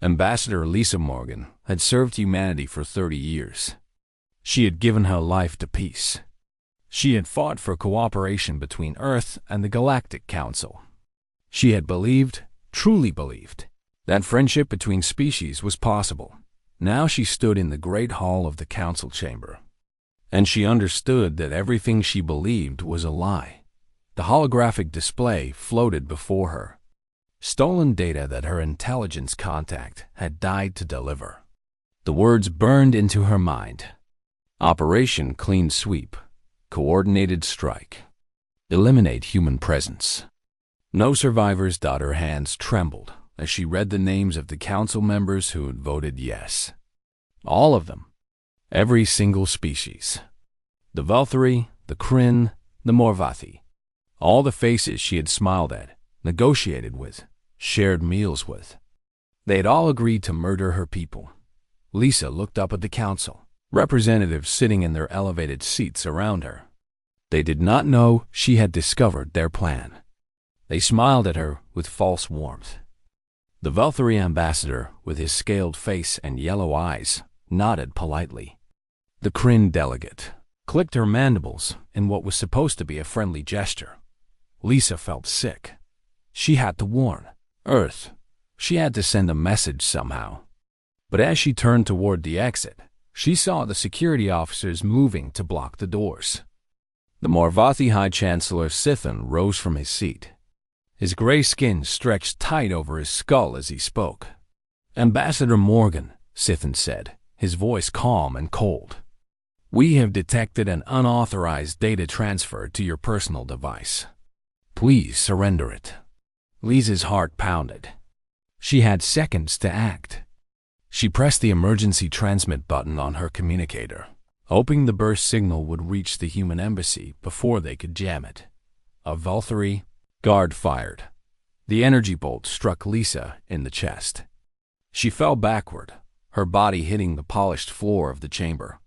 Ambassador Lisa Morgan had served humanity for 30 years. She had given her life to peace. She had fought for cooperation between Earth and the Galactic Council. She had believed, truly believed, that friendship between species was possible. Now she stood in the great hall of the council chamber, and she understood that everything she believed was a lie. The holographic display floated before her, stolen data that her intelligence contact had died to deliver. The words burned into her mind. Operation Clean Sweep. Coordinated Strike. Eliminate human presence. No survivors. Her hands trembled as she read the names of the council members who had voted yes. All of them. Every single species. The Valkyrie, the Kryn, the Morvathi. All the faces she had smiled at, negotiated with, shared meals with. They had all agreed to murder her people. Lisa looked up at the council, representatives sitting in their elevated seats around her. They did not know she had discovered their plan. They smiled at her with false warmth. The Valkyrie ambassador, with his scaled face and yellow eyes, nodded politely. The Kryn delegate clicked her mandibles in what was supposed to be a friendly gesture. Lisa felt sick. She had to warn Earth. She had to send a message somehow. But as she turned toward the exit, she saw the security officers moving to block the doors. The Morvathi High Chancellor Sithan rose from his seat. His gray skin stretched tight over his skull as he spoke. Ambassador Morgan, Sithan said, his voice calm and cold. We have detected an unauthorized data transfer to your personal device. Please surrender it. Lisa's heart pounded. She had seconds to act. She pressed the emergency transmit button on her communicator, hoping the burst signal would reach the human embassy before they could jam it. A Valkyrie guard fired. The energy bolt struck Lisa in the chest. She fell backward, her body hitting the polished floor of the chamber.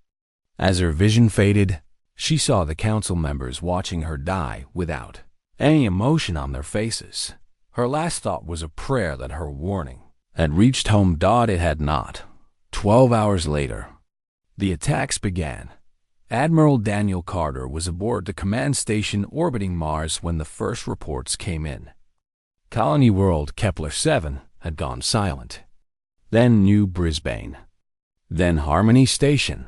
As her vision faded, she saw the council members watching her die without any emotion on their faces. Her last thought was a prayer that her warning had reached home. It had not. 12 hours later, the attacks began. Admiral Daniel Carter was aboard the command station orbiting Mars when the first reports came in. Colony World Kepler-7 had gone silent. Then New Brisbane. Then Harmony Station.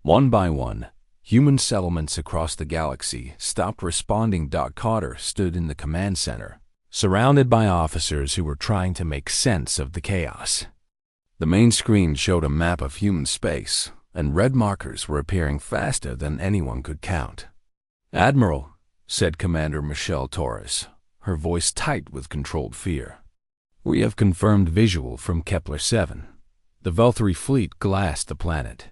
One by one, human settlements across the galaxy stopped responding. Carter stood in the command center, surrounded by officers who were trying to make sense of the chaos. The main screen showed a map of human space, and red markers were appearing faster than anyone could count. Admiral, said Commander Michelle Torres, her voice tight with controlled fear. We have confirmed visual from Kepler-7. The Valkyrie fleet glassed the planet.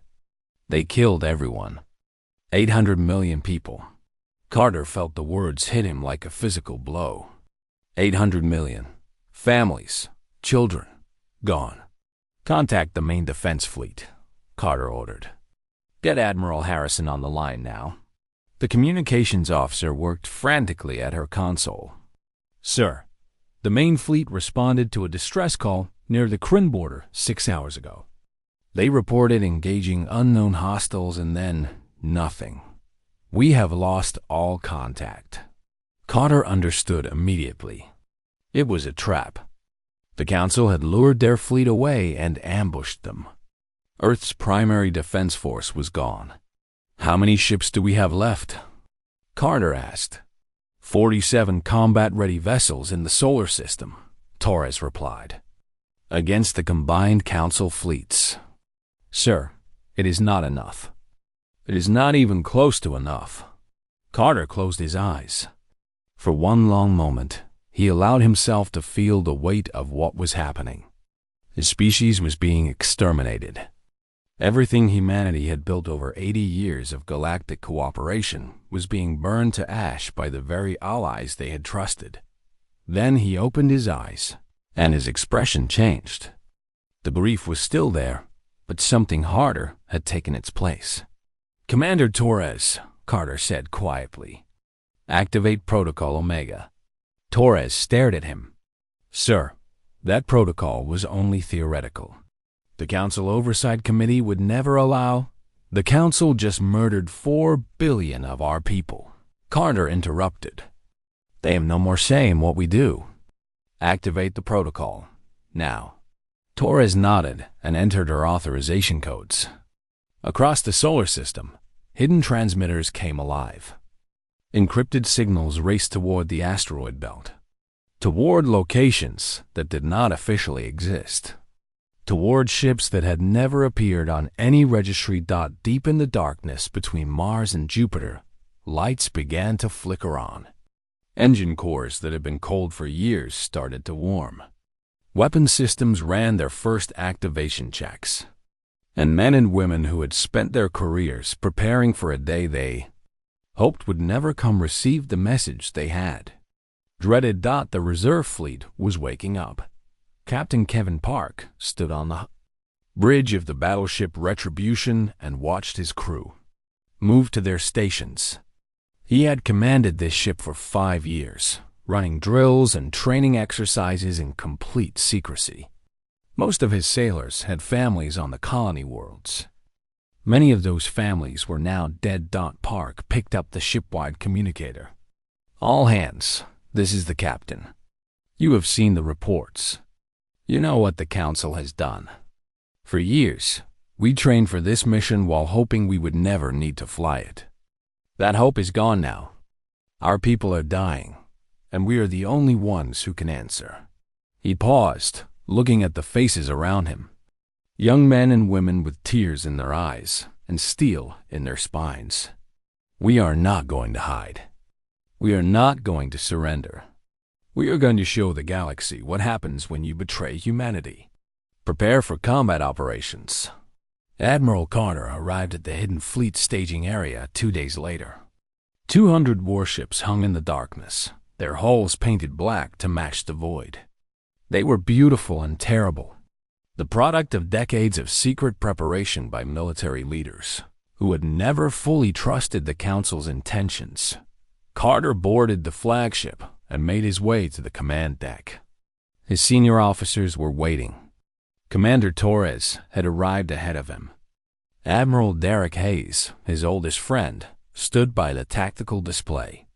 They killed everyone. 800 million people. Carter felt the words hit him like a physical blow. 800 million. Families, children, gone. Contact the main defense fleet, Carter ordered. Get Admiral Harrison on the line now. The communications officer worked frantically at her console. Sir, the main fleet responded to a distress call near the Kryn border 6 hours ago. They reported engaging unknown hostiles and then nothing. We have lost all contact. Carter understood immediately. It was a trap. The Council had lured their fleet away and ambushed them. Earth's primary defense force was gone. How many ships do we have left? Carter asked. 47 combat-ready vessels in the solar system, Torres replied. Against the combined Council fleets. Sir, it is not enough. It is not even close to enough. Carter closed his eyes. For one long moment, he allowed himself to feel the weight of what was happening. His species was being exterminated. Everything humanity had built over 80 years of galactic cooperation was being burned to ash by the very allies they had trusted. Then he opened his eyes, and his expression changed. The grief was still there, but something harder had taken its place. Commander Torres, Carter said quietly. Activate Protocol Omega. Torres stared at him. Sir, That protocol was only theoretical. The Council Oversight Committee would never allow. The Council just murdered 4 billion of our people. Carter interrupted. They have no more say in what we do. Activate the protocol. Now. Torres nodded and entered her authorization codes. Across the solar system, hidden transmitters came alive. Encrypted signals raced toward the asteroid belt. Toward locations that did not officially exist. Toward ships that had never appeared on any registry. Deep in the darkness between Mars and Jupiter, lights began to flicker on. Engine cores that had been cold for years started to warm. Weapon systems ran their first activation checks. And men and women who had spent their careers preparing for a day they hoped would never come received the message they had dreaded. The reserve fleet was waking up. Captain Kevin Park stood on the bridge of the battleship Retribution and watched his crew move to their stations. He had commanded this ship for 5 years, running drills and training exercises in complete secrecy. Most of his sailors had families on the colony worlds. Many of those families were now dead. Park picked up the shipwide communicator. All hands, this is the captain. You have seen the reports. You know what the Council has done. For years, we trained for this mission while hoping we would never need to fly it. That hope is gone now. Our people are dying, and we are the only ones who can answer. He paused, looking at the faces around him. Young men and women with tears in their eyes and steel in their spines. We are not going to hide. We are not going to surrender. We are going to show the galaxy what happens when you betray humanity. Prepare for combat operations. Admiral Carter arrived at the Hidden Fleet staging area 2 days later. 200 warships hung in the darkness, their hulls painted black to match the void. They were beautiful and terrible, the product of decades of secret preparation by military leaders who had never fully trusted the Council's intentions. Carter boarded the flagship and made his way to the command deck. His senior officers were waiting. Commander Torres had arrived ahead of him. Admiral Derek Hayes, his oldest friend, stood by the tactical display.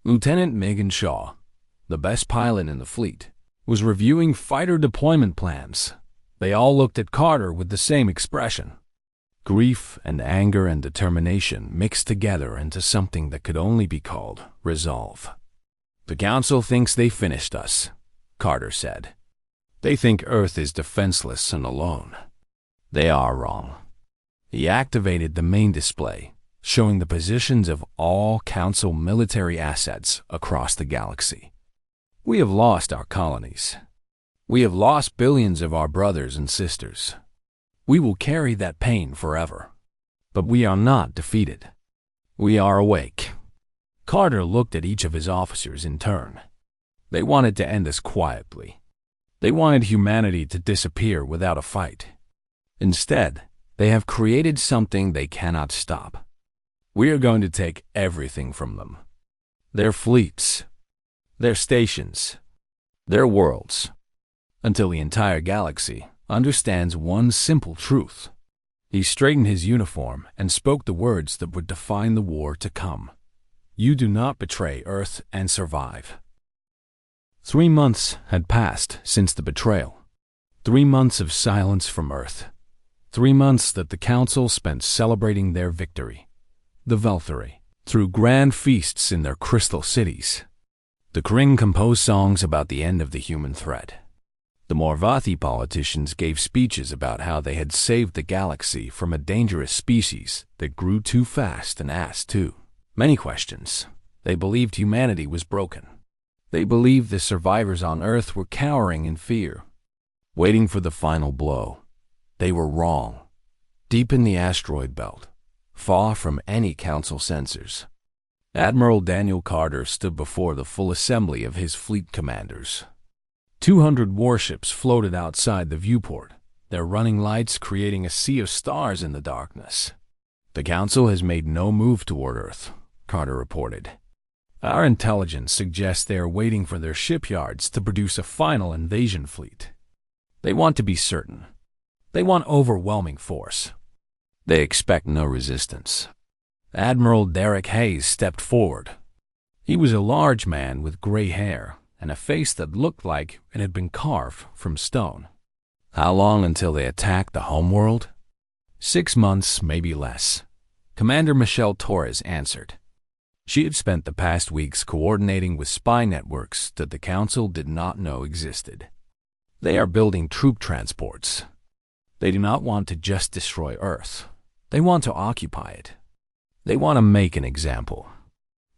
Lieutenant Megan Shaw, the best pilot in the fleet, was reviewing fighter deployment plans. They all looked at Carter with the same expression. Grief and anger and determination mixed together into something that could only be called resolve. The Council thinks they finished us, Carter said. They think Earth is defenseless and alone. They are wrong. He activated the main display, showing the positions of all Council military assets across the galaxy. We have lost our colonies. We have lost billions of our brothers and sisters. We will carry that pain forever. But we are not defeated. We are awake. Carter looked at each of his officers in turn. They wanted to end this quietly. They wanted humanity to disappear without a fight. Instead, they have created something they cannot stop. We are going to take everything from them. Their fleets, their stations, their worlds, until the entire galaxy understands one simple truth. He straightened his uniform and spoke the words that would define the war to come. You do not betray Earth and survive. 3 months had passed since the betrayal. 3 months of silence from Earth. 3 months that the Council spent celebrating their victory. The Velthari, through grand feasts in their crystal cities. The Kryn composed songs about the end of the human threat. The Morvathi politicians gave speeches about how they had saved the galaxy from a dangerous species that grew too fast and asked too many questions. They believed humanity was broken. They believed the survivors on Earth were cowering in fear, waiting for the final blow. They were wrong. Deep in the asteroid belt, far from any Council sensors, Admiral Daniel Carter stood before the full assembly of his fleet commanders. 200 warships floated outside the viewport, their running lights creating a sea of stars in the darkness. The Council has made no move toward Earth, Carter reported. Our intelligence suggests they are waiting for their shipyards to produce a final invasion fleet. They want to be certain. They want overwhelming force. They expect no resistance. Admiral Derek Hayes stepped forward. He was a large man with gray hair and a face that looked like it had been carved from stone. How long until they attack the homeworld? 6 months, maybe less. Commander Michelle Torres answered. She had spent the past weeks coordinating with spy networks that the Council did not know existed. They are building troop transports. They do not want to just destroy Earth. They want to occupy it. They want to make an example.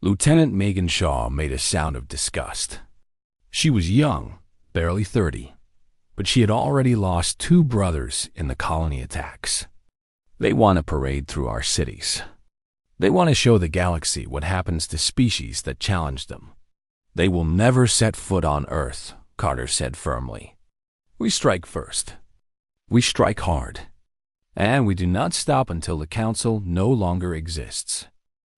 Lieutenant Megan Shaw made a sound of disgust. She was young, barely 30, but she had already lost 2 brothers in the colony attacks. They want to parade through our cities. They want to show the galaxy what happens to species that challenge them. They will never set foot on Earth, Carter said firmly. We strike first. We strike hard. And we do not stop until the Council no longer exists.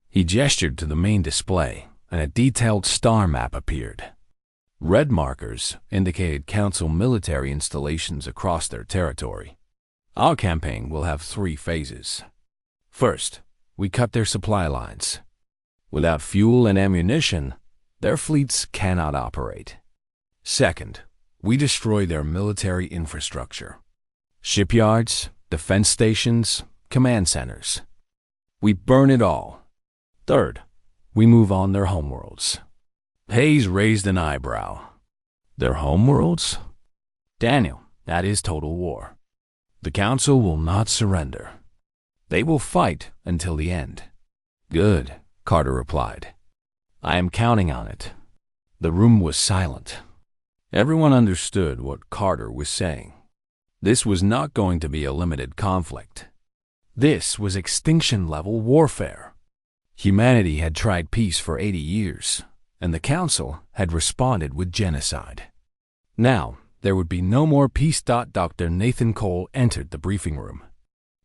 He gestured to the main display, and a detailed star map appeared. Red markers indicated Council military installations across their territory. Our campaign will have 3 phases. First, we cut their supply lines. Without fuel and ammunition, their fleets cannot operate. Second, we destroy their military infrastructure. Shipyards, defense stations, command centers. We burn it all. Third, we move on their homeworlds. Hayes raised an eyebrow. Their homeworlds? Daniel, that is total war. The Council will not surrender. They will fight until the end. Good, Carter replied. I am counting on it. The room was silent. Everyone understood what Carter was saying. This was not going to be a limited conflict. This was extinction-level warfare. Humanity had tried peace for 80 years, and the Council had responded with genocide. Now, there would be no more peace. Dr. Nathan Cole entered the briefing room.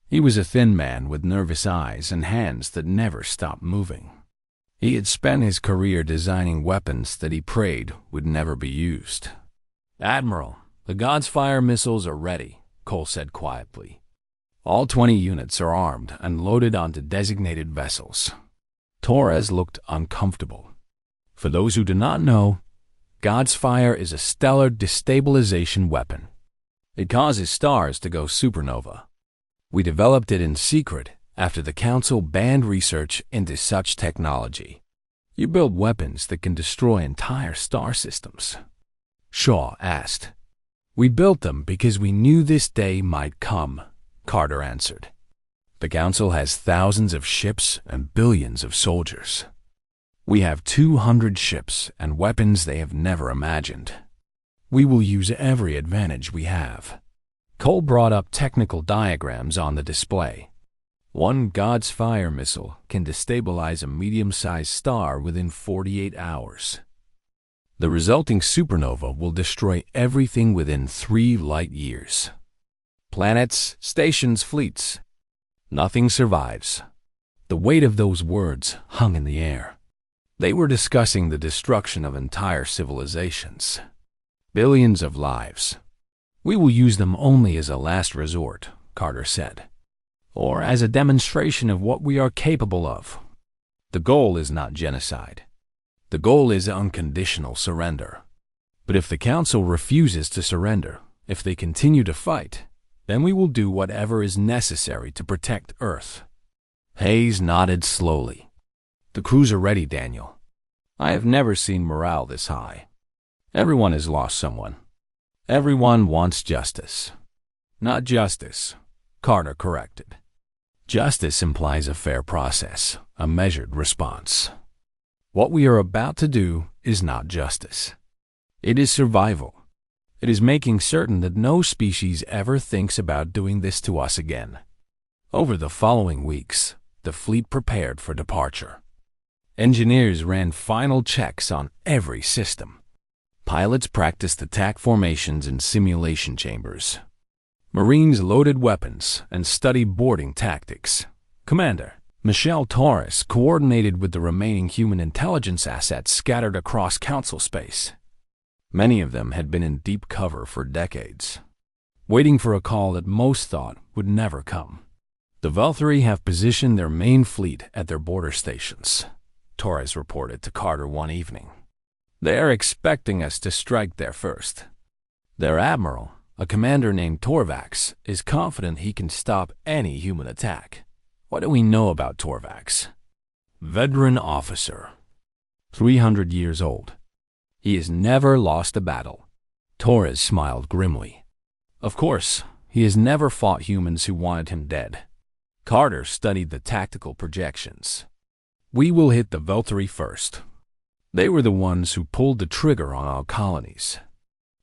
He was a thin man with nervous eyes and hands that never stopped moving. He had spent his career designing weapons that he prayed would never be used. Admiral, the God's Fire missiles are ready, Cole said quietly. All 20 units are armed and loaded onto designated vessels. Torres looked uncomfortable. For those who do not know, God's Fire is a stellar destabilization weapon. It causes stars to go supernova. We developed it in secret after the Council banned research into such technology. You build weapons that can destroy entire star systems. Shaw asked. We built them because we knew this day might come, Carter answered. The Council has thousands of ships and billions of soldiers. We have 200 ships and weapons they have never imagined. We will use every advantage we have. Cole brought up technical diagrams on the display. One God's Fire missile can destabilize a medium-sized star within 48 hours. The resulting supernova will destroy everything within 3 light years. Planets, stations, fleets. Nothing survives. The weight of those words hung in the air. They were discussing the destruction of entire civilizations. Billions of lives. We will use them only as a last resort, Carter said, or as a demonstration of what we are capable of. The goal is not genocide. The goal is unconditional surrender. But if the Council refuses to surrender, if they continue to fight, then we will do whatever is necessary to protect Earth. Hayes nodded slowly. The crews are ready, Daniel. I have never seen morale this high. Everyone has lost someone. Everyone wants justice. Not justice, Carter corrected. Justice implies a fair process, a measured response. What we are about to do is not justice. It is survival. It is making certain that no species ever thinks about doing this to us again. Over the following weeks, the fleet prepared for departure. Engineers ran final checks on every system. Pilots practiced attack formations in simulation chambers. Marines loaded weapons and studied boarding tactics. Commander Michelle Torres coordinated with the remaining human intelligence assets scattered across Council space. Many of them had been in deep cover for decades. waiting for a call that most thought would never come. The Valkyrie have positioned their main fleet at their border stations, Torres reported to Carter one evening. They are expecting us to strike there first. Their admiral, a commander named Torvax, is confident he can stop any human attack. What do we know about Torvax? Veteran officer, 300 years old. He has never lost a battle. Torres smiled grimly. Of course, he has never fought humans who wanted him dead. Carter studied the tactical projections. We will hit the Valkyrie first. They were the ones who pulled the trigger on our colonies.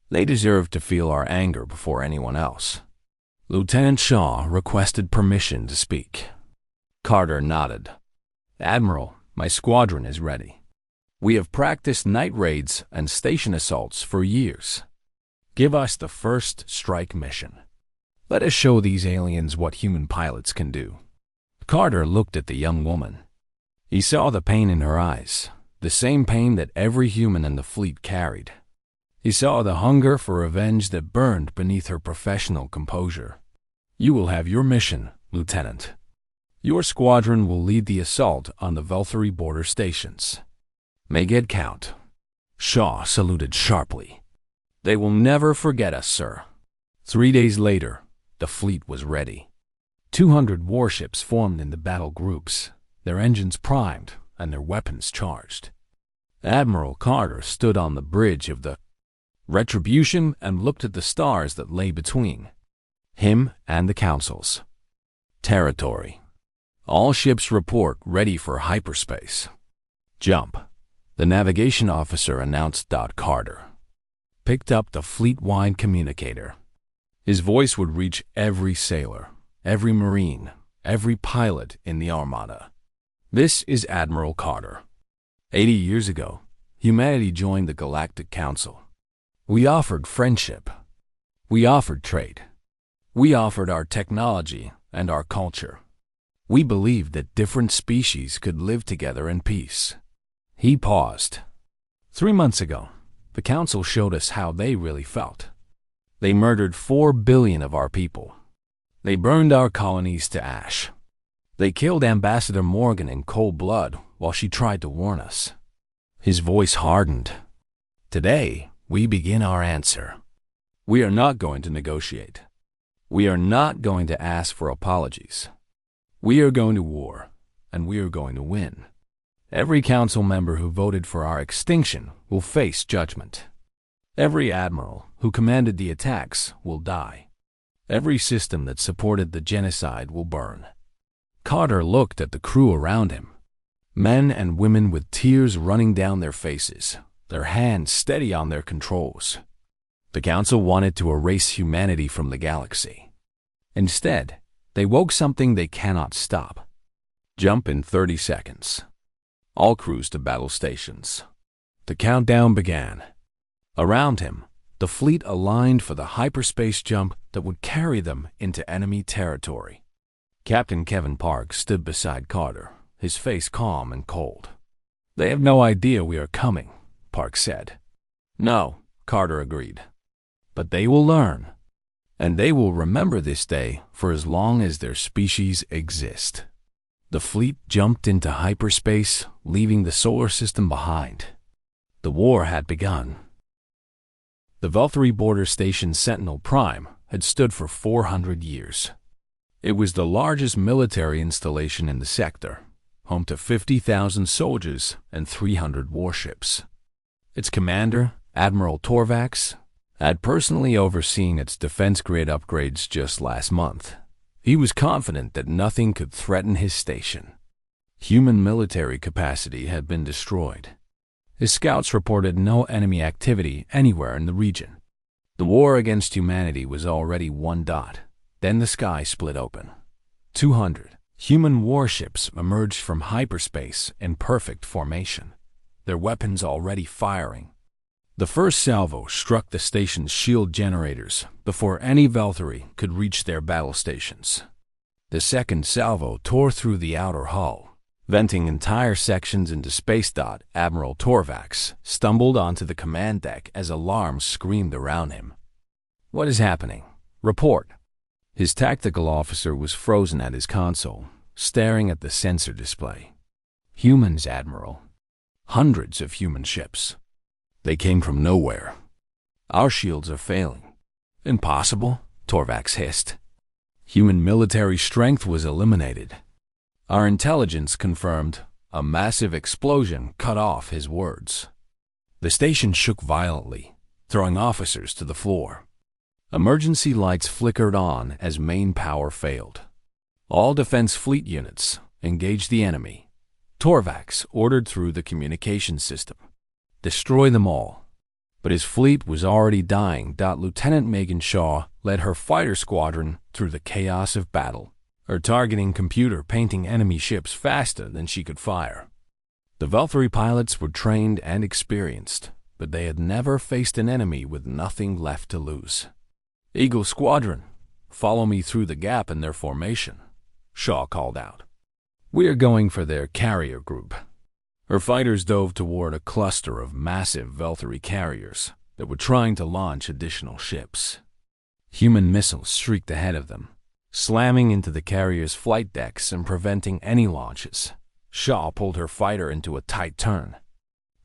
They deserve to feel our anger before anyone else. Lieutenant Shaw requested permission to speak. Carter nodded. Admiral, my squadron is ready. We have practiced night raids and station assaults for years. Give us the first strike mission. Let us show these aliens what human pilots can do. Carter looked at the young woman. He saw the pain in her eyes, the same pain that every human in the fleet carried. He saw the hunger for revenge that burned beneath her professional composure. You will have your mission, Lieutenant. Your squadron will lead the assault on the Valkyrie border stations. Make it count. Shaw saluted sharply. They will never forget us, sir. 3 days later, the fleet was ready. 200 warships formed in the battle groups, their engines primed and their weapons charged. Admiral Carter stood on the bridge of the Retribution and looked at the stars that lay between him and the councils. Territory. All ships report ready for hyperspace. Jump. The navigation officer announced. Carter picked up the fleet-wide communicator. His voice would reach every sailor, every marine, every pilot in the Armada. This is Admiral Carter. 80 years ago, humanity joined the Galactic Council. We offered friendship. We offered trade. We offered our technology and our culture. We believed that different species could live together in peace. He paused. 3 months ago, the Council showed us how they really felt. They murdered 4 billion of our people. They burned our colonies to ash. They killed Ambassador Morgan in cold blood while she tried to warn us. His voice hardened. Today, we begin our answer. We are not going to negotiate. We are not going to ask for apologies. We are going to war, and we are going to win. Every council member who voted for our extinction will face judgment. Every admiral who commanded the attacks will die. Every system that supported the genocide will burn. Carter looked at the crew around him. Men and women with tears running down their faces, their hands steady on their controls. The council wanted to erase humanity from the galaxy. Instead, they woke something they cannot stop. Jump in 30 seconds. All crews to battle stations. The countdown began. Around him, the fleet aligned for the hyperspace jump that would carry them into enemy territory. Captain Kevin Park stood beside Carter, his face calm and cold. They have no idea we are coming, Park said. No, Carter agreed. But they will learn, and they will remember this day for as long as their species exist. The fleet jumped into hyperspace, leaving the solar system behind. The war had begun. The Valkyrie border station Sentinel Prime had stood for 400 years. It was the largest military installation in the sector, home to 50,000 soldiers and 300 warships. Its commander, Admiral Torvax, had personally overseen its defense grid upgrades just last month. He was confident that nothing could threaten his station. Human military capacity had been destroyed. His scouts reported no enemy activity anywhere in the region. The war against humanity was already one dot. Then the sky split open. 200 human warships emerged from hyperspace in perfect formation, their weapons already firing. The first salvo struck the station's shield generators before any Valkyrie could reach their battle stations. The second salvo tore through the outer hull, venting entire sections into space. Admiral Torvax stumbled onto the command deck as alarms screamed around him. What is happening? Report. His tactical officer was frozen at his console, staring at the sensor display. Humans, Admiral. Hundreds of human ships. They came from nowhere. Our shields are failing. Impossible, Torvax hissed. Human military strength was eliminated. Our intelligence confirmed. A massive explosion cut off his words. The station shook violently, throwing officers to the floor. Emergency lights flickered on as main power failed. All defense fleet units engage the enemy. Torvax ordered through the communication system. Destroy them all. But his fleet was already dying. Lieutenant Megan Shaw led her fighter squadron through the chaos of battle, her targeting computer painting enemy ships faster than she could fire. The Valkyrie pilots were trained and experienced, but they had never faced an enemy with nothing left to lose. Eagle Squadron, follow me through the gap in their formation, Shaw called out. We are going for their carrier group. Her fighters dove toward a cluster of massive Valkyrie carriers that were trying to launch additional ships. Human missiles streaked ahead of them, slamming into the carrier's flight decks and preventing any launches. Shaw pulled her fighter into a tight turn,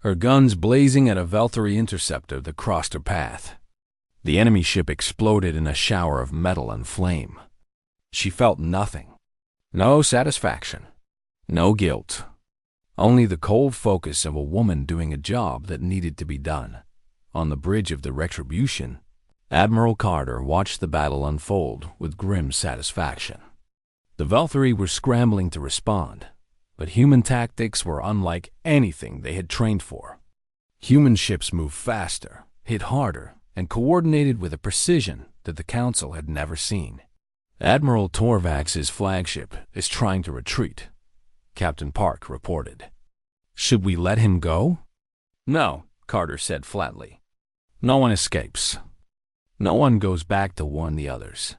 her guns blazing at a Valkyrie interceptor that crossed her path. The enemy ship exploded in a shower of metal and flame. She felt nothing. No satisfaction. No guilt. Only the cold focus of a woman doing a job that needed to be done. On the bridge of the Retribution, Admiral Carter watched the battle unfold with grim satisfaction. The Valkyrie were scrambling to respond, but human tactics were unlike anything they had trained for. Human ships moved faster, hit harder, and coordinated with a precision that the Council had never seen. Admiral Torvax's flagship is trying to retreat, Captain Park reported. Should we let him go? No, Carter said flatly. No one escapes. No one goes back to warn the others.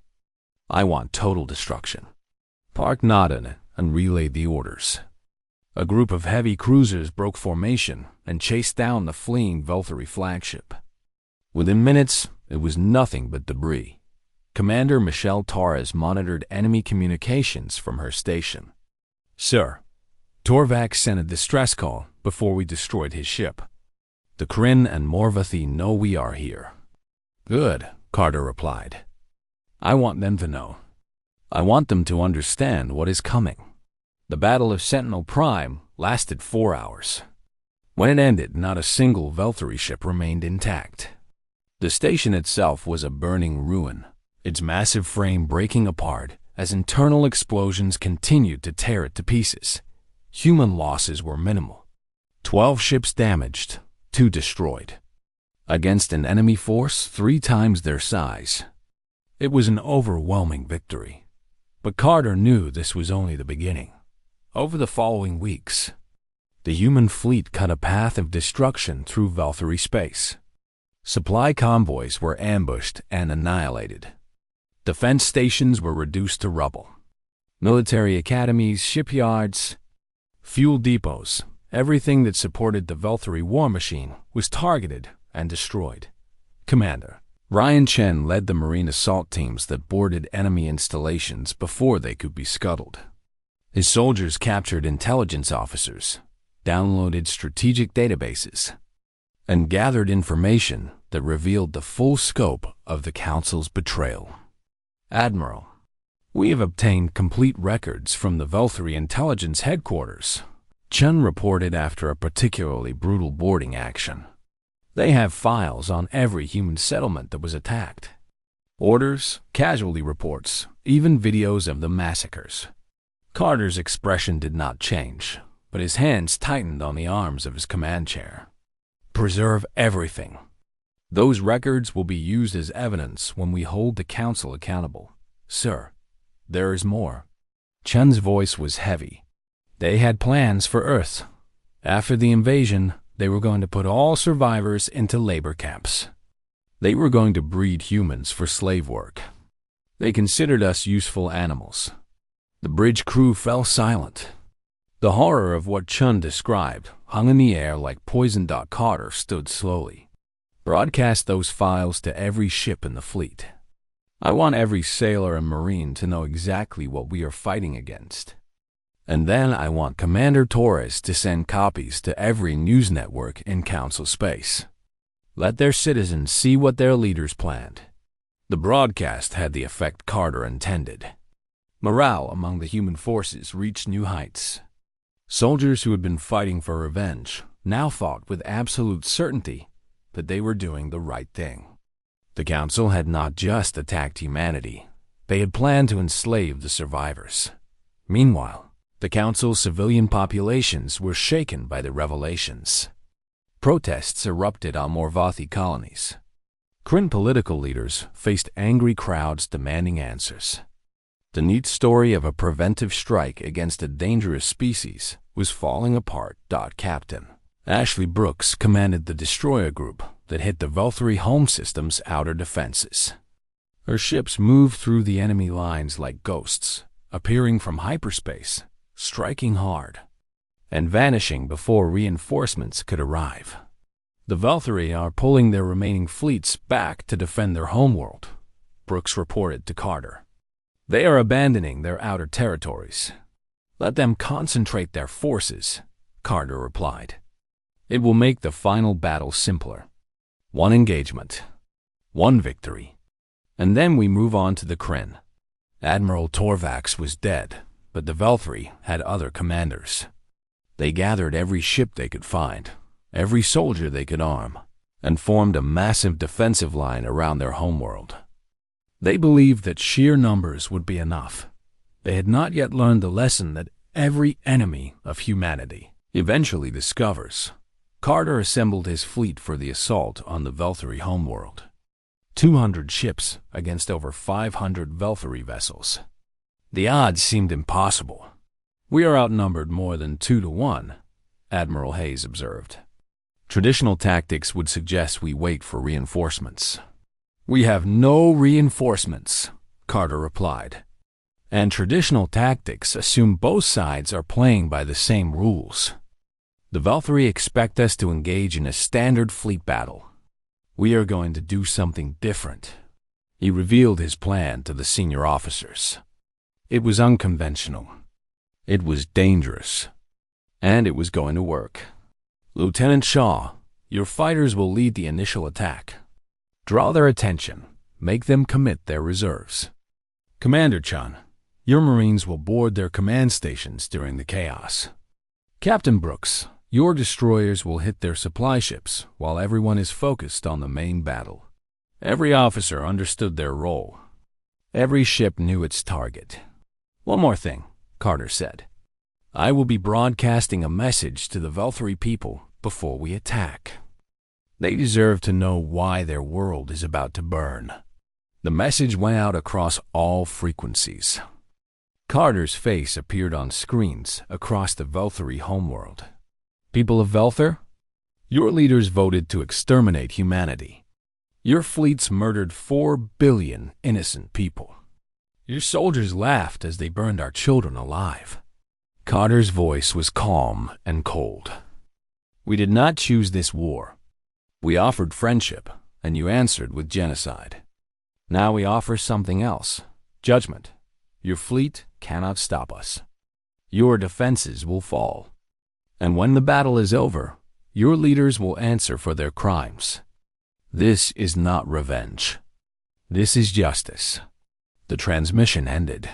I want total destruction. Park nodded and relayed the orders. A group of heavy cruisers broke formation and chased down the fleeing Valkyrie flagship. Within minutes, it was nothing but debris. Commander Michelle Torres monitored enemy communications from her station. Sir, Torvax sent a distress call before we destroyed his ship. The Kryn and Morvathi know we are here. Good, Carter replied. I want them to know. I want them to understand what is coming. The Battle of Sentinel Prime lasted 4 hours. When it ended, not a single Valkyrie ship remained intact. The station itself was a burning ruin, its massive frame breaking apart as internal explosions continued to tear it to pieces. Human losses were minimal. 12 ships damaged, 2 destroyed. Against an enemy force 3 times their size. It was an overwhelming victory. But Carter knew this was only the beginning. Over the following weeks, the human fleet cut a path of destruction through Valkyrie space. Supply convoys were ambushed and annihilated. Defense stations were reduced to rubble. Military academies, shipyards, fuel depots, everything that supported the Valkyrie war machine was targeted and destroyed. Commander Ryan Chen led the marine assault teams that boarded enemy installations before they could be scuttled. His soldiers captured intelligence officers, downloaded strategic databases, and gathered information that revealed the full scope of the Council's betrayal. Admiral, we have obtained complete records from the Valkyrie intelligence headquarters, Chen reported after a particularly brutal boarding action. They have files on every human settlement that was attacked. Orders, casualty reports, even videos of the massacres. Carter's expression did not change, but his hands tightened on the arms of his command chair. Preserve everything. Those records will be used as evidence when we hold the Council accountable. Sir, there is more. Chen's voice was heavy. They had plans for Earth. After the invasion, they were going to put all survivors into labor camps. They were going to breed humans for slave work. They considered us useful animals. The bridge crew fell silent. The horror of what Chun described hung in the air like poison. Carter stood slowly. Broadcast those files to every ship in the fleet. I want every sailor and marine to know exactly what we are fighting against. And then I want Commander Torres to send copies to every news network in Council space. Let their citizens see what their leaders planned." The broadcast had the effect Carter intended. Morale among the human forces reached new heights. Soldiers who had been fighting for revenge now thought with absolute certainty that they were doing the right thing. The Council had not just attacked humanity, they had planned to enslave the survivors. Meanwhile, the Council's civilian populations were shaken by the revelations. Protests erupted on Morvathi colonies. Kryn political leaders faced angry crowds demanding answers. The neat story of a preventive strike against a dangerous species was falling apart. Captain Ashley Brooks commanded the destroyer group that hit the Velthary home system's outer defenses. Her ships moved through the enemy lines like ghosts, appearing from hyperspace, striking hard, and vanishing before reinforcements could arrive. The Velthary are pulling their remaining fleets back to defend their homeworld, Brooks reported to Carter. They are abandoning their outer territories. Let them concentrate their forces, Carter replied. It will make the final battle simpler. One engagement, one victory, and then we move on to the Kryn. Admiral Torvax was dead, but the Velthary had other commanders. They gathered every ship they could find, every soldier they could arm, and formed a massive defensive line around their homeworld. They believed that sheer numbers would be enough. They had not yet learned the lesson that every enemy of humanity eventually discovers. Carter assembled his fleet for the assault on the Velthary homeworld. 200 ships against over 500 Velthary vessels. The odds seemed impossible. "We are outnumbered more than 2-1, Admiral Hayes observed. "Traditional tactics would suggest we wait for reinforcements." "We have no reinforcements," Carter replied. "And traditional tactics assume both sides are playing by the same rules. The Velthary expect us to engage in a standard fleet battle. We are going to do something different." He revealed his plan to the senior officers. It was unconventional. It was dangerous. And it was going to work. "Lieutenant Shaw, your fighters will lead the initial attack. Draw their attention. Make them commit their reserves. Commander Chun, your Marines will board their command stations during the chaos. Captain Brooks, your destroyers will hit their supply ships while everyone is focused on the main battle." Every officer understood their role. Every ship knew its target. "One more thing," Carter said. "I will be broadcasting a message to the Velthary people before we attack. They deserve to know why their world is about to burn." The message went out across all frequencies. Carter's face appeared on screens across the Velthary homeworld. "People of Velthar, your leaders voted to exterminate humanity. Your fleets murdered 4 billion innocent people. Your soldiers laughed as they burned our children alive." Carter's voice was calm and cold. "We did not choose this war. We offered friendship, and you answered with genocide. Now we offer something else, judgment. Your fleet cannot stop us. Your defenses will fall. And when the battle is over, your leaders will answer for their crimes. This is not revenge. This is justice." The transmission ended.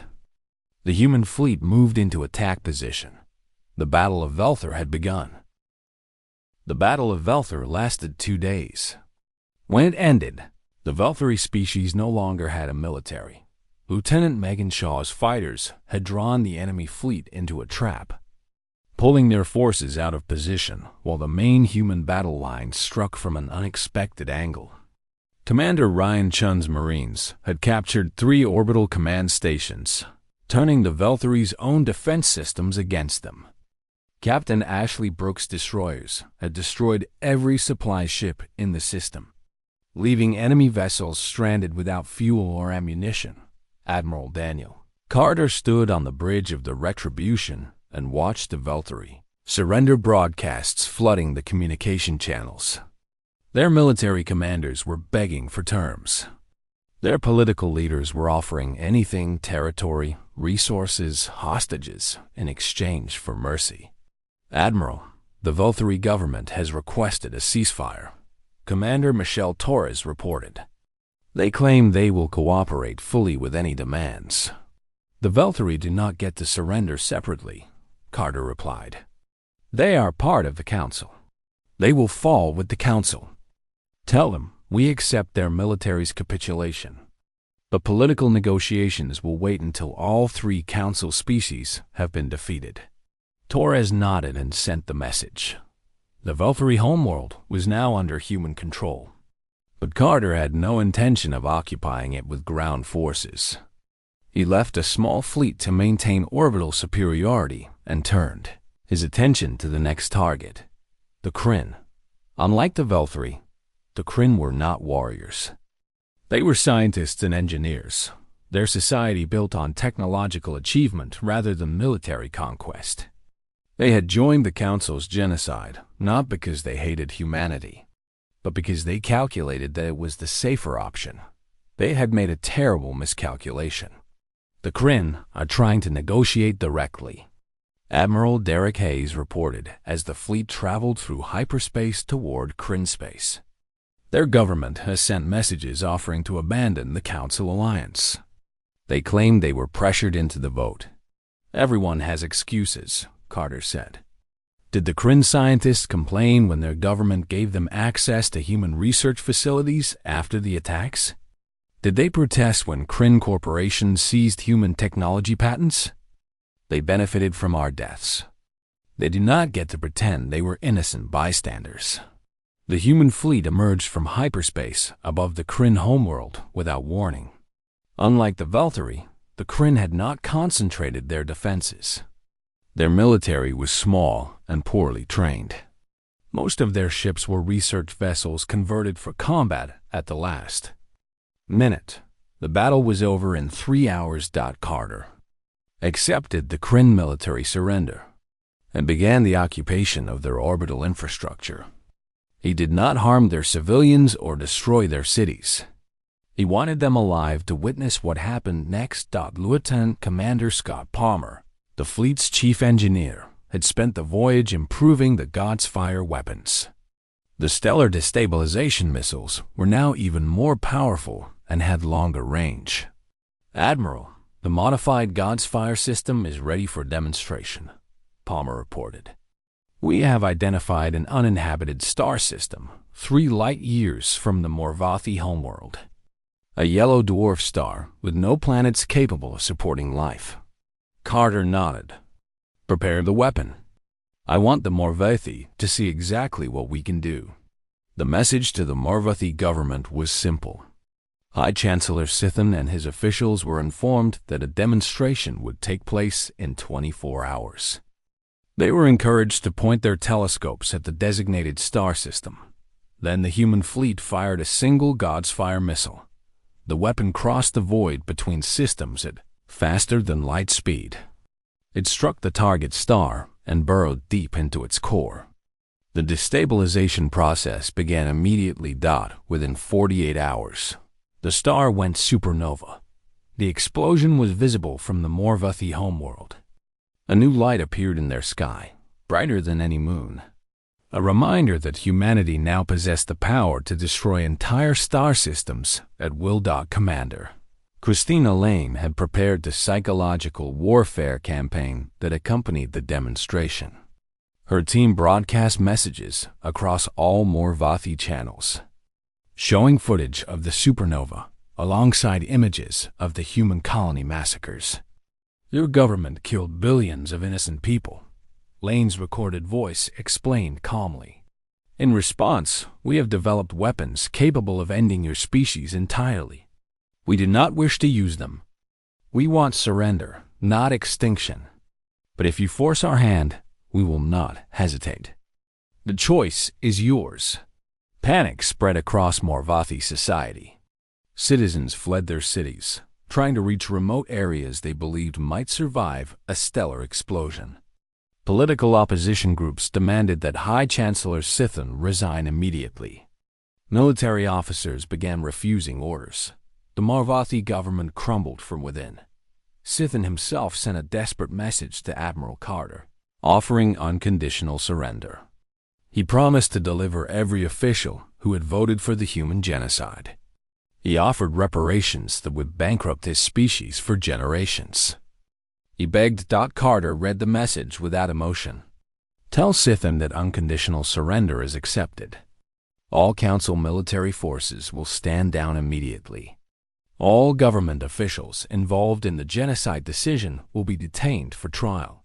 The human fleet moved into attack position. The Battle of Velthar had begun. The Battle of Velthar lasted 2 days. When it ended, the Velthary species no longer had a military. Lieutenant Megan Shaw's fighters had drawn the enemy fleet into a trap, pulling their forces out of position while the main human battle line struck from an unexpected angle. Commander Ryan Chun's Marines had captured 3 orbital command stations, turning the Velthary's own defense systems against them. Captain Ashley Brooks' destroyers had destroyed every supply ship in the system, leaving enemy vessels stranded without fuel or ammunition. Admiral Daniel Carter stood on the bridge of the Retribution and watched the Velthary surrender broadcasts flooding the communication channels. Their military commanders were begging for terms. Their political leaders were offering anything: territory, resources, hostages, in exchange for mercy. "Admiral, the Volturi government has requested a ceasefire," Commander Michelle Torres reported. "They claim they will cooperate fully with any demands." "The Volturi do not get to surrender separately," Carter replied. "They are part of the Council. They will fall with the Council. Tell them we accept their military's capitulation. But political negotiations will wait until all 3 Council species have been defeated." Torres nodded and sent the message. The Volturi homeworld was now under human control, but Carter had no intention of occupying it with ground forces. He left a small fleet to maintain orbital superiority and turned his attention to the next target, the Kryn. Unlike the Volturi, the Kryn were not warriors. They were scientists and engineers, their society built on technological achievement rather than military conquest. They had joined the Council's genocide not because they hated humanity, but because they calculated that it was the safer option. They had made a terrible miscalculation. "The Kryn are trying to negotiate directly," Admiral Derek Hayes reported as the fleet traveled through hyperspace toward Kryn space. "Their government has sent messages offering to abandon the Council alliance. They claim they were pressured into the vote." "Everyone has excuses," Carter said. "Did the Kryn scientists complain when their government gave them access to human research facilities after the attacks? Did they protest when Kryn corporations seized human technology patents? They benefited from our deaths. They do not get to pretend they were innocent bystanders." The human fleet emerged from hyperspace above the Kryn homeworld without warning. Unlike the Volturi, the Kryn had not concentrated their defenses. Their military was small and poorly trained. Most of their ships were research vessels converted for combat at the last minute. The battle was over in 3 hours. Carter accepted the Kryn military surrender and began the occupation of their orbital infrastructure. He did not harm their civilians or destroy their cities. He wanted them alive to witness what happened next. Lieutenant Commander Scott Palmer, the fleet's chief engineer, had spent the voyage improving the God's Fire weapons. The stellar destabilization missiles were now even more powerful and had longer range. "Admiral, the modified God's Fire system is ready for demonstration," Palmer reported. "We have identified an uninhabited star system 3 light-years from the Morvathi homeworld. A yellow dwarf star with no planets capable of supporting life." Carter nodded. "Prepare the weapon. I want the Morvathi to see exactly what we can do." The message to the Morvathi government was simple. High Chancellor Sithan and his officials were informed that a demonstration would take place in 24 hours. They were encouraged to point their telescopes at the designated star system. Then the human fleet fired a single God's Fire missile. The weapon crossed the void between systems at faster than light speed. It struck the target star and burrowed deep into its core. The destabilization process began immediately. Within 48 hours, the star went supernova. The explosion was visible from the Morvathi homeworld. A new light appeared in their sky, brighter than any moon. A reminder that humanity now possessed the power to destroy entire star systems at will. Commander Christina Lane had prepared the psychological warfare campaign that accompanied the demonstration. Her team broadcast messages across all Morvathi channels, showing footage of the supernova alongside images of the human colony massacres. "Your government killed billions of innocent people," Lane's recorded voice explained calmly. "In response, we have developed weapons capable of ending your species entirely. We do not wish to use them. We want surrender, not extinction. But if you force our hand, we will not hesitate. The choice is yours." Panic spread across Morvathi society. Citizens fled their cities, trying to reach remote areas they believed might survive a stellar explosion. Political opposition groups demanded that High Chancellor Sithan resign immediately. Military officers began refusing orders. The Marvathi government crumbled from within. Sithin himself sent a desperate message to Admiral Carter, offering unconditional surrender. He promised to deliver every official who had voted for the human genocide. He offered reparations that would bankrupt his species for generations. He begged. Carter read the message without emotion. Tell Sithin that unconditional surrender is accepted. All Council military forces will stand down immediately. All government officials involved in the genocide decision will be detained for trial.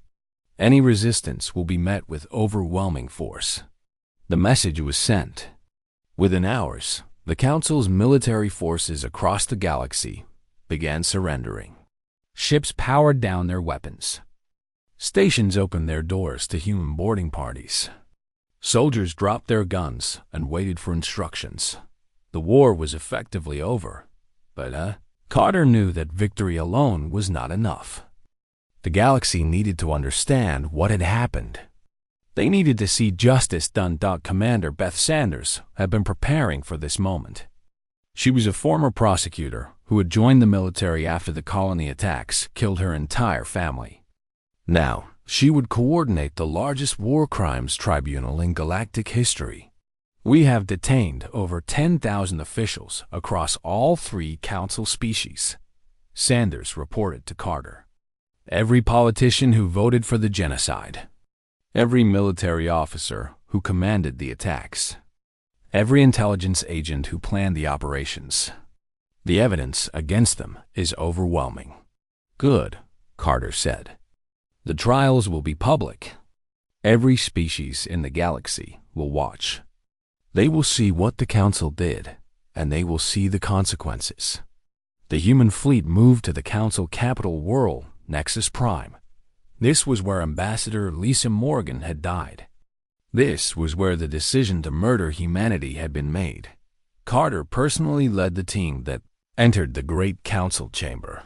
Any resistance will be met with overwhelming force. The message was sent. Within hours, the Council's military forces across the galaxy began surrendering. Ships powered down their weapons. Stations opened their doors to human boarding parties. Soldiers dropped their guns and waited for instructions. The war was effectively over, but Carter knew that victory alone was not enough. The galaxy needed to understand what had happened. They needed to see justice done. Commander Beth Sanders had been preparing for this moment. She was a former prosecutor who had joined the military after the colony attacks killed her entire family. Now, she would coordinate the largest war crimes tribunal in galactic history. We have detained over 10,000 officials across all 3 Council species, Sanders reported to Carter. Every politician who voted for the genocide. Every military officer who commanded the attacks. Every intelligence agent who planned the operations. The evidence against them is overwhelming. Good, Carter said. The trials will be public. Every species in the galaxy will watch. They will see what the Council did, and they will see the consequences. The human fleet moved to the Council capital world, Nexus Prime. This was where Ambassador Lisa Morgan had died. This was where the decision to murder humanity had been made. Carter personally led the team that entered the Great Council chamber.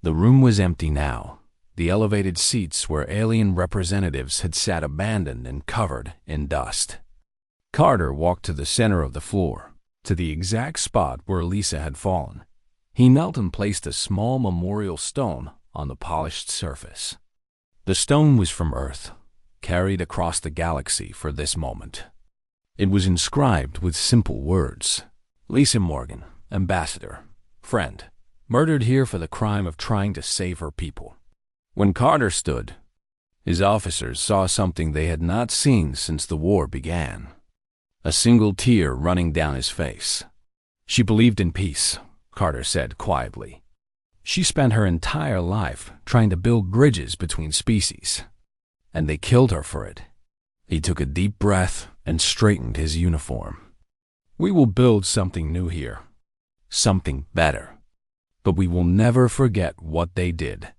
The room was empty now. The elevated seats where alien representatives had sat abandoned and covered in dust. Carter walked to the center of the floor, to the exact spot where Lisa had fallen. He knelt and placed a small memorial stone on the polished surface. The stone was from Earth, carried across the galaxy for this moment. It was inscribed with simple words. Lisa Morgan, ambassador, friend, murdered here for the crime of trying to save her people. When Carter stood, his officers saw something they had not seen since the war began. A single tear running down his face. She believed in peace, Carter said quietly. She spent her entire life trying to build bridges between species, and they killed her for it. He took a deep breath and straightened his uniform. We will build something new here, something better, but we will never forget what they did,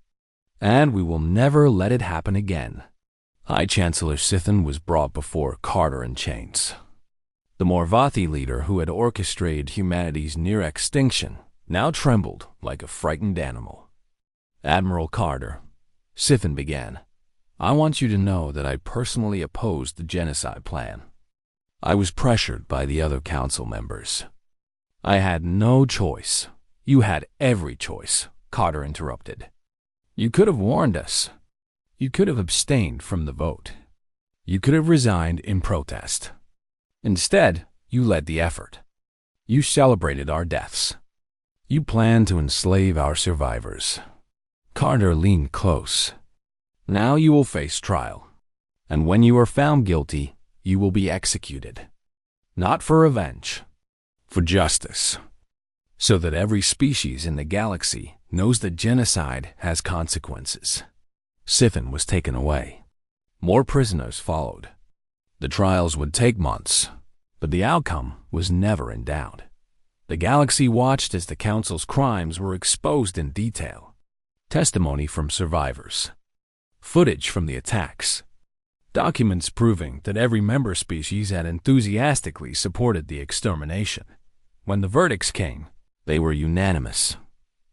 and we will never let it happen again. High Chancellor Sithin was brought before Carter in chains. The Marvathi leader who had orchestrated humanity's near extinction now trembled like a frightened animal. Admiral Carter, Sithin began, I want you to know that I personally opposed the genocide plan. I was pressured by the other council members. I had no choice. You had every choice, Carter interrupted. You could have warned us. You could have abstained from the vote. You could have resigned in protest. Instead, you led the effort. You celebrated our deaths. You planned to enslave our survivors. Carter leaned close. Now you will face trial, and when you are found guilty, you will be executed. Not for revenge, for justice, so that every species in the galaxy knows that genocide has consequences. Sithin was taken away. More prisoners followed. The trials would take months, but the outcome was never in doubt. The galaxy watched as the Council's crimes were exposed in detail. Testimony from survivors. Footage from the attacks. Documents proving that every member species had enthusiastically supported the extermination. When the verdicts came, they were unanimous.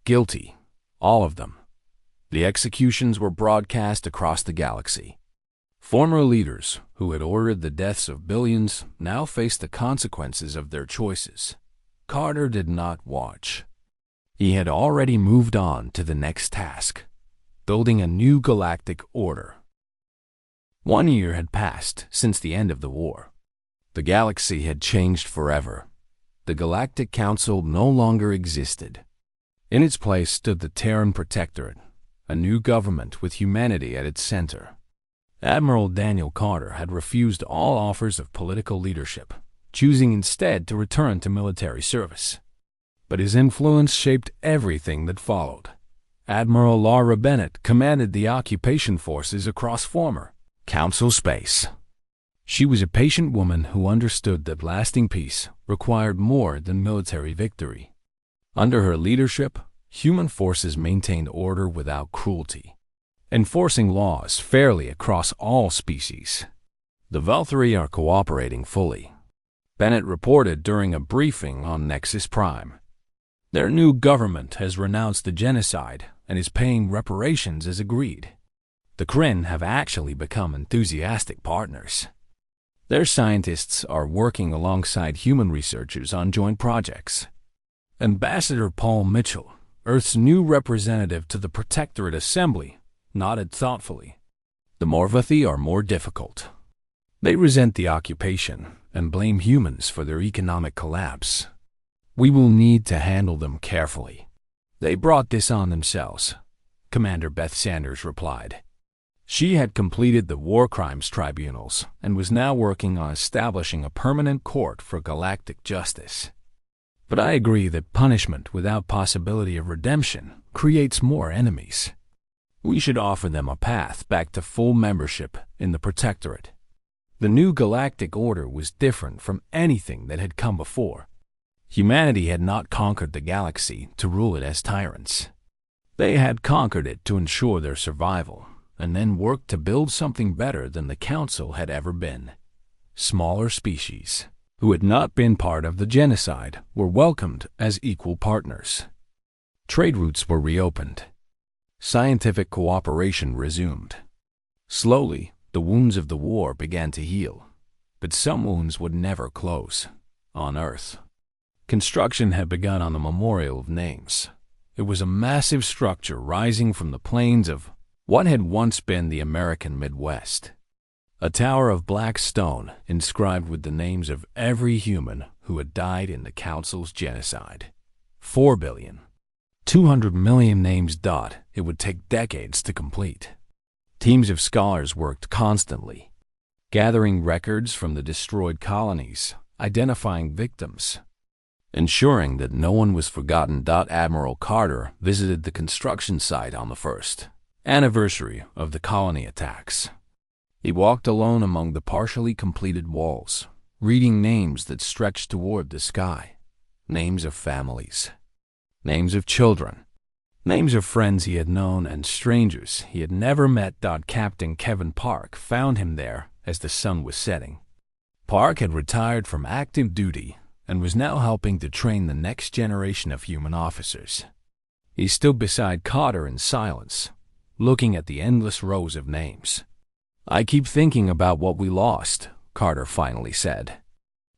Guilty, all of them. The executions were broadcast across the galaxy. Former leaders who had ordered the deaths of billions now faced the consequences of their choices. Carter did not watch. He had already moved on to the next task, building a new galactic order. 1 year had passed since the end of the war. The galaxy had changed forever. The Galactic Council no longer existed. In its place stood the Terran Protectorate, a new government with humanity at its center. Admiral Daniel Carter had refused all offers of political leadership, choosing instead to return to military service. But his influence shaped everything that followed. Admiral Laura Bennett commanded the occupation forces across former Council space. She was a patient woman who understood that lasting peace required more than military victory. Under her leadership, human forces maintained order without cruelty, enforcing laws fairly across all species. The Valkyrie are cooperating fully, Bennett reported during a briefing on Nexus Prime. Their new government has renounced the genocide and is paying reparations as agreed. The Kryn have actually become enthusiastic partners. Their scientists are working alongside human researchers on joint projects. Ambassador Paul Mitchell, Earth's new representative to the Protectorate Assembly, nodded thoughtfully. The Morvathi are more difficult. They resent the occupation and blame humans for their economic collapse. We will need to handle them carefully. They brought this on themselves, Commander Beth Sanders replied. She had completed the war crimes tribunals and was now working on establishing a permanent court for galactic justice. But I agree that punishment without possibility of redemption creates more enemies. We should offer them a path back to full membership in the Protectorate. The new galactic order was different from anything that had come before. Humanity had not conquered the galaxy to rule it as tyrants. They had conquered it to ensure their survival, and then worked to build something better than the Council had ever been. Smaller species, who had not been part of the genocide, were welcomed as equal partners. Trade routes were reopened. Scientific cooperation resumed. Slowly, the wounds of the war began to heal, but some wounds would never close. On Earth, construction had begun on the Memorial of Names. It was a massive structure rising from the plains of what had once been the American Midwest. A tower of black stone inscribed with the names of every human who had died in the Council's genocide. 4 billion. 200 million names. It would take decades to complete. Teams of scholars worked constantly, gathering records from the destroyed colonies, identifying victims, ensuring that no one was forgotten. Admiral Carter visited the construction site on the first anniversary of the colony attacks. He walked alone among the partially completed walls, reading names that stretched toward the sky. Names of families, names of children, names of friends he had known and strangers he had never met. Captain Kevin Park found him there as the sun was setting. Park had retired from active duty and was now helping to train the next generation of human officers. He stood beside Carter in silence, looking at the endless rows of names. "I keep thinking about what we lost," Carter finally said.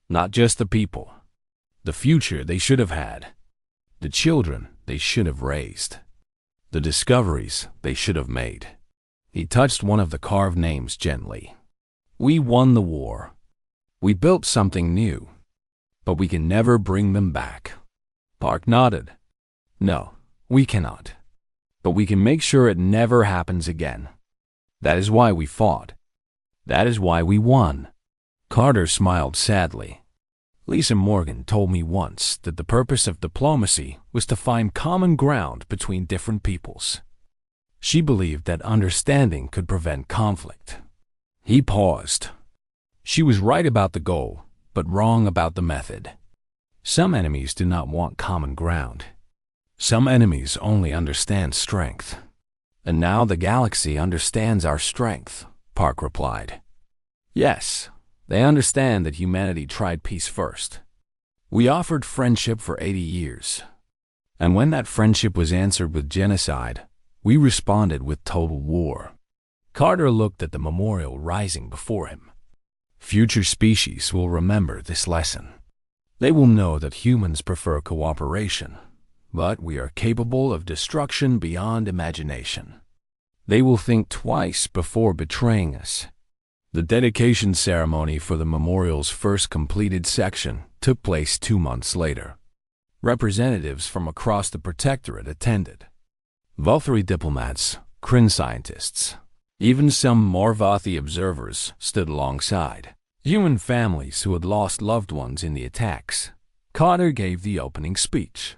"Not just the people. The future they should have had. The children they should have raised. The discoveries they should have made." He touched one of the carved names gently. "We won the war. We built something new. But we can never bring them back." Park nodded. "No, we cannot. But we can make sure it never happens again. That is why we fought. That is why we won." Carter smiled sadly. "Lisa Morgan told me once that the purpose of diplomacy was to find common ground between different peoples. She believed that understanding could prevent conflict." He paused. She was right about the goal, but wrong about the method. Some enemies do not want common ground. Some enemies only understand strength. "And now the galaxy understands our strength," Park replied. "Yes, they understand that humanity tried peace first. We offered friendship for 80 years. And when that friendship was answered with genocide, we responded with total war." Carter looked at the memorial rising before him. Future species will remember this lesson. They will know that humans prefer cooperation, but we are capable of destruction beyond imagination. They will think twice before betraying us. The dedication ceremony for the memorial's first completed section took place 2 months later. Representatives from across the Protectorate attended. Vulthari diplomats, Kryn scientists, even some Morvathi observers stood alongside. Human families who had lost loved ones in the attacks. Carter gave the opening speech.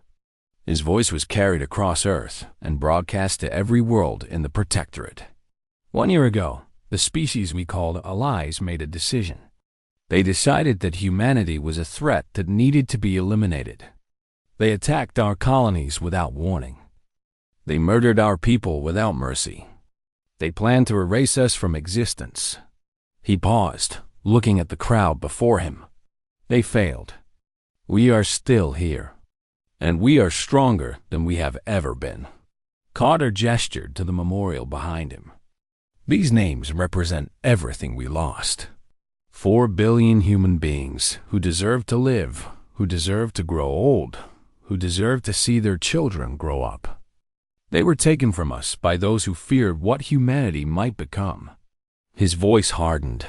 His voice was carried across Earth and broadcast to every world in the Protectorate. 1 year ago, the species we called allies made a decision. They decided that humanity was a threat that needed to be eliminated. They attacked our colonies without warning. They murdered our people without mercy. They planned to erase us from existence. He paused, looking at the crowd before him. They failed. We are still here. And we are stronger than we have ever been. Carter gestured to the memorial behind him. These names represent everything we lost. 4 billion human beings who deserve to live, who deserve to grow old, who deserve to see their children grow up. They were taken from us by those who feared what humanity might become. His voice hardened.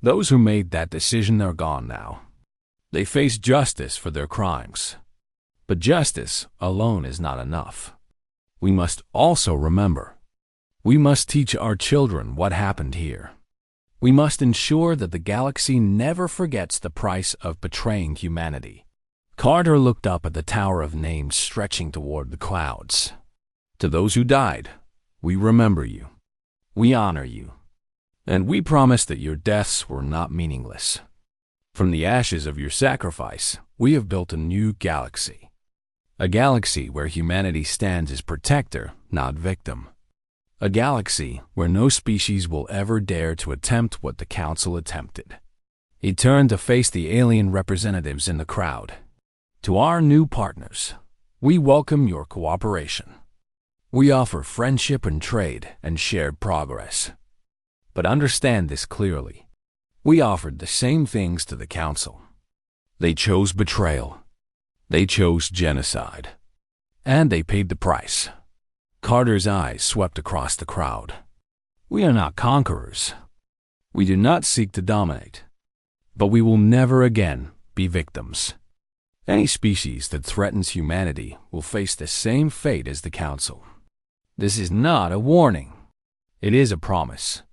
Those who made that decision are gone now. They face justice for their crimes. But justice alone is not enough. We must also remember. We must teach our children what happened here. We must ensure that the galaxy never forgets the price of betraying humanity. Carter looked up at the tower of names stretching toward the clouds. To those who died, we remember you. We honor you. And we promise that your deaths were not meaningless. From the ashes of your sacrifice, we have built a new galaxy. A galaxy where humanity stands as protector, not victim. A galaxy where no species will ever dare to attempt what the Council attempted. He turned to face the alien representatives in the crowd. To our new partners, we welcome your cooperation. We offer friendship and trade and shared progress. But understand this clearly. We offered the same things to the Council. They chose betrayal. They chose genocide. And they paid the price. Carter's eyes swept across the crowd. We are not conquerors. We do not seek to dominate. But we will never again be victims. Any species that threatens humanity will face the same fate as the Council. This is not a warning. It is a promise.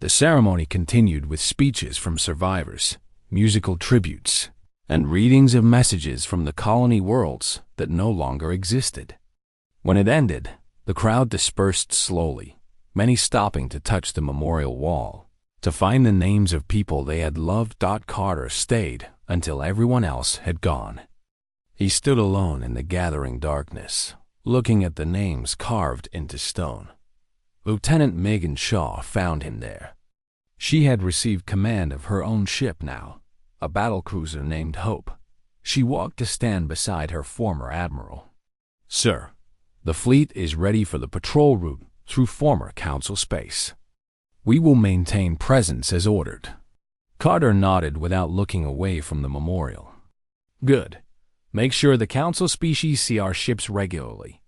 The ceremony continued with speeches from survivors, musical tributes, and readings of messages from the colony worlds that no longer existed. When it ended, the crowd dispersed slowly, many stopping to touch the memorial wall, to find the names of people they had loved. Carter stayed until everyone else had gone. He stood alone in the gathering darkness, looking at the names carved into stone. Lieutenant Megan Shaw found him there. She had received command of her own ship now, a battlecruiser named Hope. She walked to stand beside her former admiral. Sir, the fleet is ready for the patrol route through former Council space. We will maintain presence as ordered. Carter nodded without looking away from the memorial. Good. Make sure the Council species see our ships regularly.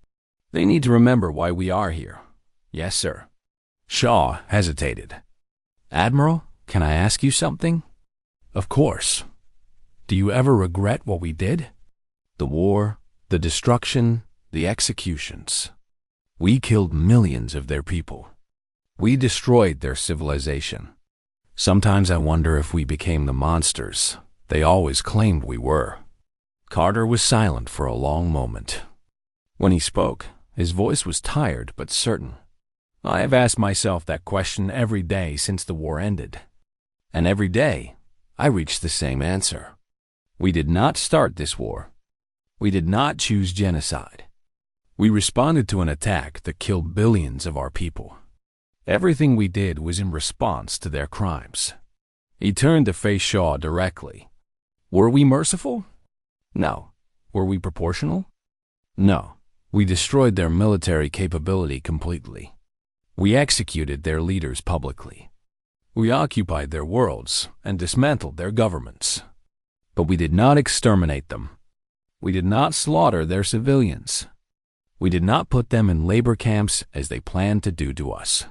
They need to remember why we are here. Yes, sir. Shaw hesitated. Admiral, can I ask you something? Of course. Do you ever regret what we did? The war, the destruction, the executions. We killed millions of their people. We destroyed their civilization. Sometimes I wonder if we became the monsters they always claimed we were. Carter was silent for a long moment. When he spoke, his voice was tired but certain. I have asked myself that question every day since the war ended. And every day, I reached the same answer. We did not start this war. We did not choose genocide. We responded to an attack that killed billions of our people. Everything we did was in response to their crimes. He turned to face Shaw directly. Were we merciful? No. Were we proportional? No. We destroyed their military capability completely. We executed their leaders publicly. We occupied their worlds and dismantled their governments. But we did not exterminate them. We did not slaughter their civilians. We did not put them in labor camps as they planned to do to us.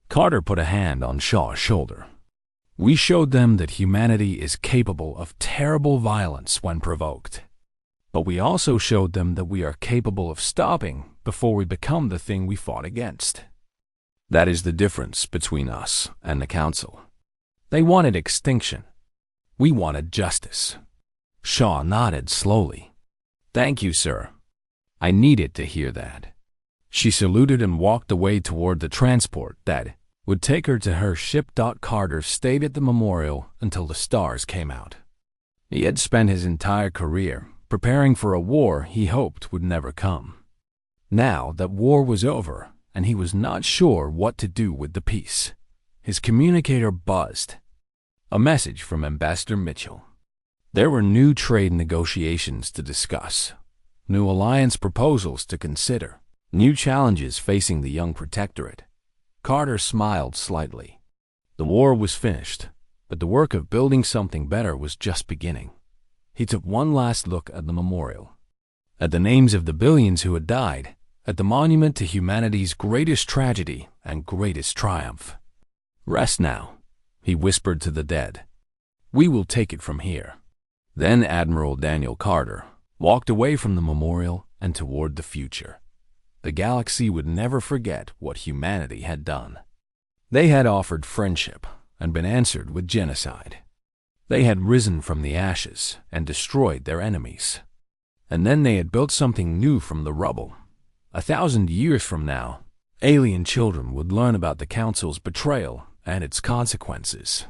Carter put a hand on Shaw's shoulder. We showed them that humanity is capable of terrible violence when provoked. But we also showed them that we are capable of stopping before we become the thing we fought against. That is the difference between us and the Council. They wanted extinction. We wanted justice. Shaw nodded slowly. Thank you, sir. I needed to hear that. She saluted and walked away toward the transport that would take her to her ship. Carter stayed at the memorial until the stars came out. He had spent his entire career preparing for a war he hoped would never come. Now that war was over and he was not sure what to do with the peace, his communicator buzzed. A message from Ambassador Mitchell. There were new trade negotiations to discuss, new alliance proposals to consider, new challenges facing the young protectorate. Carter smiled slightly. The war was finished, but the work of building something better was just beginning. He took one last look at the memorial, at the names of the billions who had died, at the monument to humanity's greatest tragedy and greatest triumph. Rest now, he whispered to the dead. We will take it from here. Then Admiral Daniel Carter walked away from the memorial and toward the future. The galaxy would never forget what humanity had done. They had offered friendship and been answered with genocide. They had risen from the ashes and destroyed their enemies. And then they had built something new from the rubble. 1,000 years from now, alien children would learn about the Council's betrayal and its consequences.